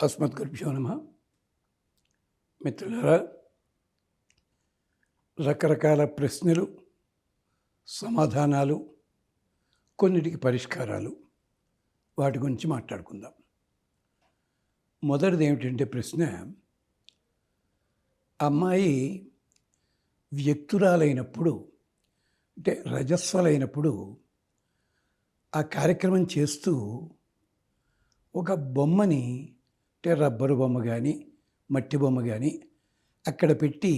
అస్మద్గురుభ్యో నమః. మిత్రులారా, రకరకాల ప్రశ్నలు, సమాధానాలు, కొన్నిటికి పరిష్కారాలు, వాటి గురించి మాట్లాడుకుందాం. మొదటిది ఏమిటంటే ప్రశ్న, అమ్మాయి వ్యక్తురాలైనప్పుడు అంటే రజస్వలైనప్పుడు ఆ కార్యక్రమం చేస్తూ ఒక బొమ్మని అంటే రబ్బరు బొమ్మ కానీ మట్టి బొమ్మ కానీ అక్కడ పెట్టి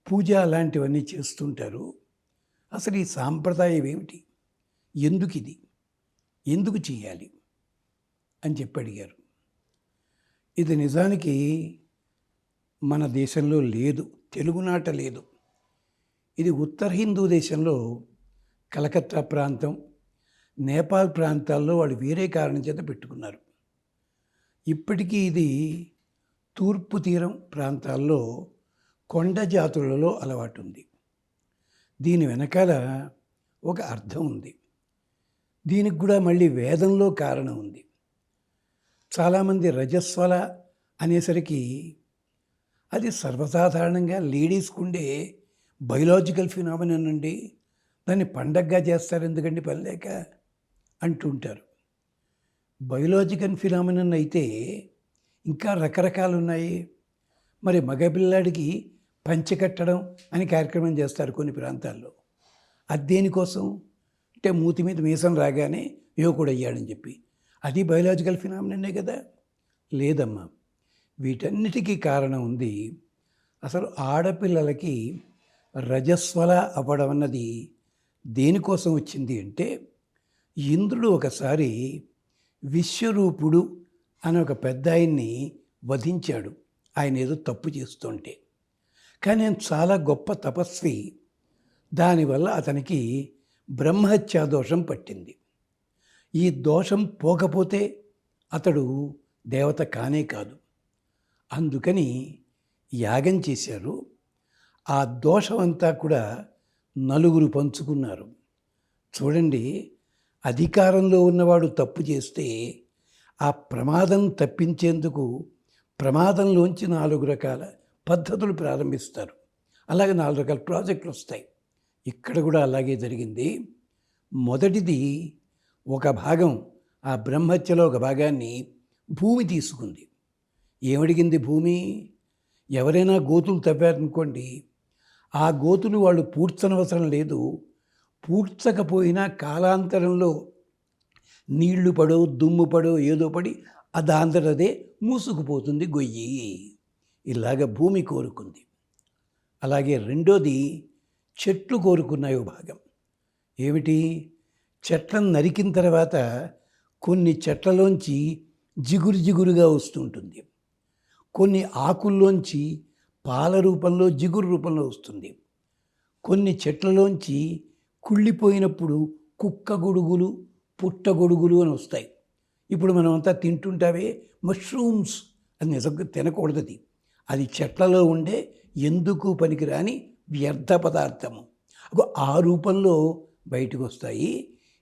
పూజ అలాంటివన్నీ చేస్తుంటారు. అసలు ఈ సాంప్రదాయం ఏమిటి, ఎందుకు ఇది, ఎందుకు చేయాలి అని చెప్పి అడిగారు. ఇది నిజానికి మన దేశంలో లేదు, తెలుగునాట లేదు. ఇది ఉత్తర హిందూ దేశంలో కలకత్తా ప్రాంతం, నేపాల్ ప్రాంతాల్లో వాళ్ళు వేరే కారణం చేత పెట్టుకున్నారు. ఇప్పటికీ ఇది తూర్పు తీరం ప్రాంతాల్లో కొండ జాతులలో అలవాటు ఉంది. దీని వెనకాల ఒక అర్థం ఉంది. దీనికి కూడా మళ్ళీ వేదంలో కారణం ఉంది. చాలామంది రజస్వల అనేసరికి అది సర్వసాధారణంగా లేడీస్కు ఉండే బయలాజికల్ ఫినామినన్ అండి, దాన్ని పండగగా చేస్తారు ఎందుకండి పని లేక అంటుంటారు. బయలాజికల్ ఫినామినన్ అయితే ఇంకా రకరకాలు ఉన్నాయి. మరి మగపిల్లాడికి పంచె కట్టడం అని కార్యక్రమం చేస్తారు కొన్ని ప్రాంతాల్లో. అది దేనికోసం అంటే మూతి మీద మీసం రాగానే యువకుడు అయ్యాడని చెప్పి, అది బయలాజికల్ ఫినామిననే కదా. లేదమ్మా, వీటన్నిటికీ కారణం ఉంది. అసలు ఆడపిల్లలకి రజస్వల అవ్వడం అన్నది దేనికోసం వచ్చింది అంటే, ఇంద్రుడు ఒకసారి విశ్వరూపుడు అని ఒక పెద్ద ఆయన్ని వధించాడు, ఆయన ఏదో తప్పు చేస్తుంటే. కానీ ఆయన చాలా గొప్ప తపస్వి, దానివల్ల అతనికి బ్రహ్మహత్యా దోషం పట్టింది. ఈ దోషం పోకపోతే అతడు దేవత కానే కాదు. అందుకని యాగం చేశారు. ఆ దోషం అంతా కూడా నలుగురు పంచుకున్నారు. చూడండి, అధికారంలో ఉన్నవాడు తప్పు చేస్తే ఆ ప్రమాదం తప్పించేందుకు ప్రమాదంలోంచి 4 రకాల పద్ధతులు ప్రారంభిస్తారు. అలాగే 4 రకాల ప్రాజెక్టులు వస్తాయి. ఇక్కడ కూడా అలాగే జరిగింది. మొదటిది, ఒక భాగం, ఆ బ్రహ్మహత్యలో ఒక భాగాన్ని భూమి తీసుకుంది. ఏమడిగింది భూమి? ఎవరైనా గోతులు తవ్వారనుకోండి, ఆ గోతులు వాళ్ళు పూడ్చనవసరం లేదు. పూడ్చకపోయినా కాలాంతరంలో నీళ్లు పడో దుమ్ము పడో ఏదో పడి అదే మూసుకుపోతుంది గొయ్యి. ఇలాగ భూమి కోరుకుంది. అలాగే రెండోది, చెట్లు కోరుకున్నాయి ఓ భాగం. ఏమిటి? చెట్లను నరికిన తర్వాత కొన్ని చెట్లలోంచి జిగురుగా వస్తుంటుంది, కొన్ని ఆకుల్లోంచి పాల రూపంలో జిగురు రూపంలో వస్తుంది, కొన్ని చెట్లలోంచి కుళ్ళిపోయినప్పుడు కుక్క గొడుగులు పుట్టగొడుగులు అని వస్తాయి. ఇప్పుడు మనం అంతా తింటుంటావే మష్రూమ్స్, అది నిజంగా తినకూడదు. అది చెట్లలో ఉండే ఎందుకు పనికిరాని వ్యర్థ పదార్థము. ఆ రూపంలో బయటకు వస్తాయి.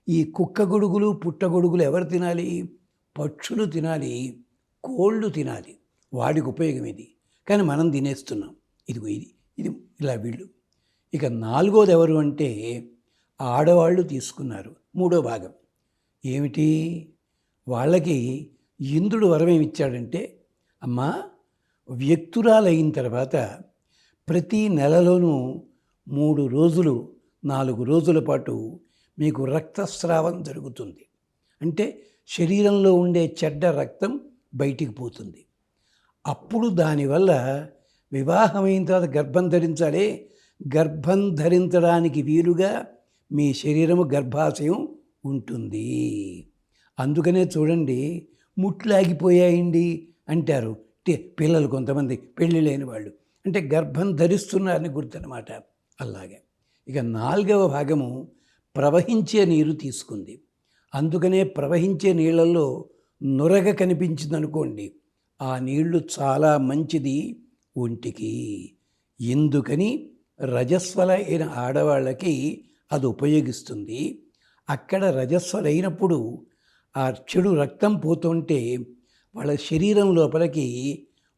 ఈ కుక్క గొడుగులు పుట్టగొడుగులు ఎవరు తినాలి? పక్షులు తినాలి, కోళ్ళు తినాలి. వాడికి ఉపయోగం ఇది. కానీ మనం తినేస్తున్నాం. ఇది ఇలా వీళ్ళు. ఇక 4వది ఎవరు అంటే ఆడవాళ్ళు తీసుకున్నారు. 3వ భాగం ఏమిటి? వాళ్ళకి ఇంద్రుడు వరం ఏమిచ్చాడంటే, అమ్మా, వ్యక్తురాలైన తర్వాత ప్రతి నెలలోనూ 3 రోజులు 4 రోజుల పాటు మీకు రక్తస్రావం జరుగుతుంది. అంటే శరీరంలో ఉండే చెడ్డ రక్తం బయటికి పోతుంది. అప్పుడు దానివల్ల వివాహమైన తర్వాత గర్భం ధరించాలి. గర్భం ధరించడానికి వీలుగా మీ శరీరము గర్భాశయం ఉంటుంది. అందుకనే చూడండి, ముట్లాగిపోయాయండి అంటారు పిల్లలు, కొంతమంది పెళ్ళి లేని వాళ్ళు, అంటే గర్భం ధరిస్తున్నారని గుర్తనమాట. అలాగే ఇక 4వ భాగము ప్రవహించే నీరు తీసుకుంది. అందుకనే ప్రవహించే నీళ్ళల్లో నురగ కనిపించిందనుకోండి, ఆ నీళ్లు చాలా మంచిది ఒంటికి. ఎందుకని రజస్వల అయిన ఆడవాళ్ళకి అది ఉపయోగిస్తుంది. అక్కడ రజస్వలైనప్పుడు ఆ చెడు రక్తం పోతుంటే వాళ్ళ శరీరం లోపలికి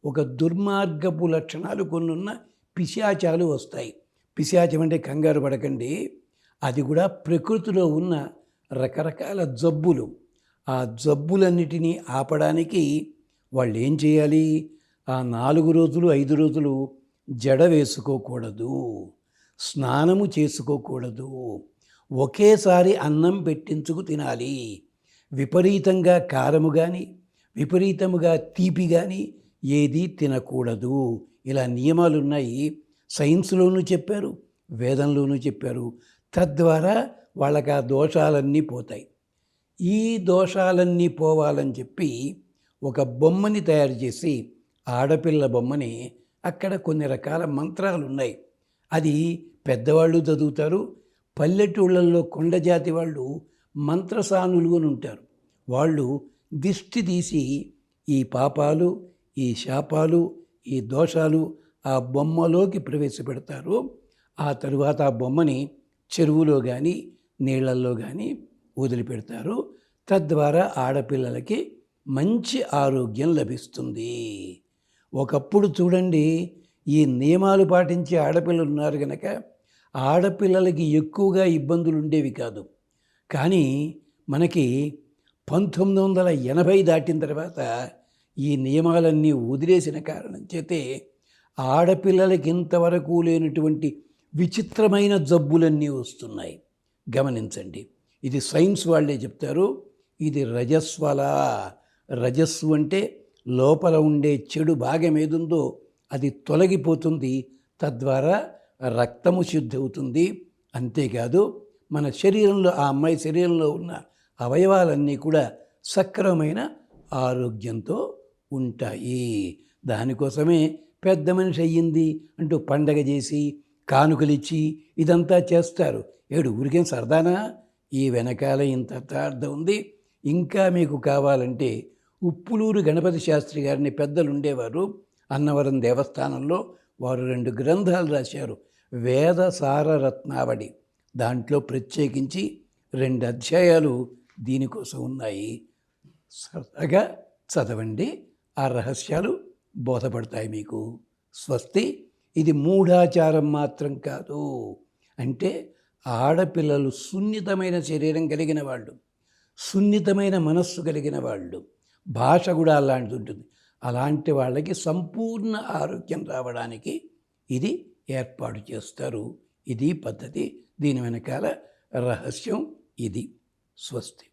ఒక దుర్మార్గపు లక్షణాలు కొన్నున్న పిశాచాలు వస్తాయి. పిశాచం అంటే కంగారు పడకండి, అది కూడా ప్రకృతిలో ఉన్న రకరకాల జబ్బులు. ఆ జబ్బులన్నిటినీ ఆపడానికి వాళ్ళు ఏం చేయాలి? ఆ 4 రోజులు 5 రోజులు జడ వేసుకోకూడదు, స్నానము చేసుకోకూడదు, ఒకేసారి అన్నం పెట్టించుకు తినాలి. విపరీతంగా కారము కానీ విపరీతముగా తీపి కానీ ఏది తినకూడదు. ఇలా నియమాలు ఉన్నాయి. సైన్స్లోనూ చెప్పారు, వేదంలోనూ చెప్పారు. తద్వారా వాళ్ళకి ఆ దోషాలన్నీ పోతాయి. ఈ దోషాలన్నీ పోవాలని చెప్పి ఒక బొమ్మని తయారు చేసి, ఆడపిల్ల బొమ్మని, అక్కడ కొన్ని రకాల మంత్రాలు ఉన్నాయి. అది పెద్దవాళ్ళు చదువుతారు. పల్లెటూళ్ళల్లో కొండజాతి వాళ్ళు మంత్రసానులు అని ఉంటారు. వాళ్ళు దిష్టి తీసి ఈ పాపాలు, ఈ శాపాలు, ఈ దోషాలు ఆ బొమ్మలోకి ప్రవేశపెడతారు. ఆ తరువాత ఆ బొమ్మని చెరువులో కానీ నీళ్ళల్లో కానీ వదిలిపెడతారు. తద్వారా ఆడపిల్లలకి మంచి ఆరోగ్యం లభిస్తుంది. ఒకప్పుడు చూడండి, ఈ నియమాలు పాటించే ఆడపిల్లలు ఉన్నారు కనుక ఆడపిల్లలకి ఎక్కువగా ఇబ్బందులు ఉండేవి కాదు. కానీ మనకి 1980 దాటిన తర్వాత ఈ నియమాలన్నీ వదిలేసిన కారణం చేతే ఆడపిల్లలకి ఇంతవరకు లేనటువంటి విచిత్రమైన జబ్బులన్నీ వస్తున్నాయి. గమనించండి, ఇది సైన్స్ వాళ్ళే చెప్తారు. ఇది రజస్వల. రజస్సు అంటే లోపల ఉండే చెడు భాగం ఏదుందో అది తొలగిపోతుంది. తద్వారా రక్తము శుద్ధి అవుతుంది. అంతేకాదు మన శరీరంలో, ఆ అమ్మాయి శరీరంలో ఉన్న అవయవాలన్నీ కూడా సక్రమమైన ఆరోగ్యంతో ఉంటాయి. దానికోసమే పెద్ద మనిషి అయ్యింది అంటూ పండగ చేసి కానుకలిచ్చి ఇదంతా చేస్తారు. ఊరికేం సరదానా? ఈ వెనకాల ఇంత అర్థం ఉంది. ఇంకా మీకు కావాలంటే ఉప్పులూరు గణపతి శాస్త్రి గారిని పెద్దలు ఉండేవారు అన్నవరం దేవస్థానంలో. వారు 2 గ్రంథాలు రాశారు, వేద సారరత్నావళి. దాంట్లో ప్రత్యేకించి 2 అధ్యాయాలు దీనికోసం ఉన్నాయి. సరదాగా చదవండి, ఆ రహస్యాలు బోధపడతాయి మీకు. స్వస్తి. ఇది మూఢాచారం మాత్రం కాదు. అంటే ఆడపిల్లలు సున్నితమైన శరీరం కలిగిన వాళ్ళు, సున్నితమైన మనస్సు కలిగిన వాళ్ళు, భాష కూడా అలాంటిది ఉంటుంది. అలాంటి వాళ్ళకి సంపూర్ణ ఆరోగ్యం రావడానికి ఇది ఏర్పాటు చేస్తారు. ఇది పద్ధతి. దీని వెనకాల రహస్యం ఇది. స్వస్తి.